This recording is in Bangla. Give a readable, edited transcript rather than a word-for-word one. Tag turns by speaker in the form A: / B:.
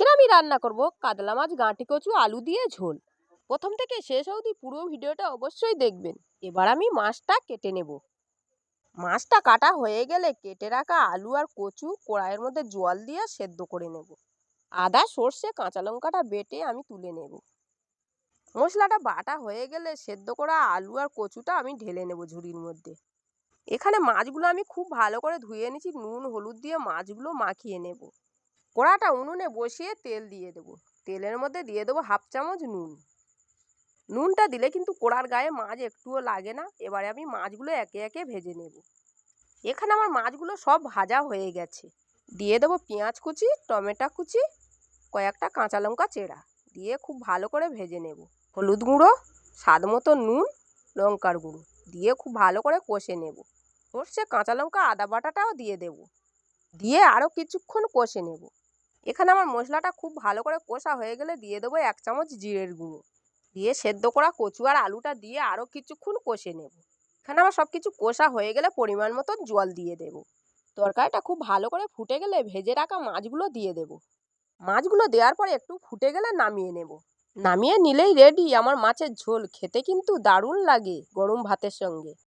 A: আজকের আমি রান্না করব কাতলা মাছ গাঁটি কচু আলু দিয়ে ঝোল। প্রথম থেকে শেষ অবধি পুরো ভিডিওটা অবশ্যই দেখবেন। এবার আমি মাছটা কেটে নেব। মাছটা কাটা হয়ে গেলে কেটে রাখা আলু আর কচু কড়াইয়ের মধ্যে জল দিয়ে সেদ্ধ করে নেব। আদা সর্ষে কাঁচা লঙ্কাটা বেটে আমি তুলে নেব। মশলাটা বাটা হয়ে গেলে সেদ্ধ করা আলু আর কচুটা আমি ঢেলে নেব ঝুড়ির মধ্যে। এখানে মাছগুলো আমি খুব ভালো করে ধুয়ে নিয়েছি, নুন হলুদ দিয়ে মাছগুলো মাখিয়ে নেব। কড়াটা উনুনে বসিয়ে তেল দিয়ে দেবো। তেলের মধ্যে দিয়ে দেবো 1/2 চামচ নুন। নুনটা দিলে কিন্তু কড়ার গায়ে মাছ একটুও লাগে না। এবারে আমি মাছগুলো একে একে ভেজে নেব। এখানে আমার মাছগুলো সব ভাজা হয়ে গেছে। দিয়ে দেবো পেঁয়াজ কুচি, টমেটো কুচি, কয়েকটা কাঁচা লঙ্কা চেরা দিয়ে খুব ভালো করে ভেজে নেব। হলুদ গুঁড়ো, স্বাদ মতো নুন, লঙ্কার গুঁড়ো দিয়ে খুব ভালো করে কষে নেব। সর্ষে কাঁচা লঙ্কা আদা বাটাটাও দিয়ে দেব। দিয়ে আরও কিছুক্ষণ কষে নেব। এখানে আমার মশলাটা খুব ভালো করে কষা হয়ে গেলে দিয়ে দেবো 1 চামচ জিরের গুঁড়ো। দিয়ে সেদ্ধ করা কচু আর আলুটা দিয়ে আরও কিছুক্ষণ কষে নেব। এখানে আমার সব কিছু কষা হয়ে গেলে পরিমাণ মতো জল দিয়ে দেব। তরকারিটা খুব ভালো করে ফুটে গেলে ভেজে রাখা মাছগুলো দিয়ে দেব। মাছগুলো দেওয়ার পরে একটু ফুটে গেলে নামিয়ে নেব। নামিয়ে নিলেই রেডি আমার মাছের ঝোল। খেতে কিন্তু দারুণ লাগে গরম ভাতের সঙ্গে।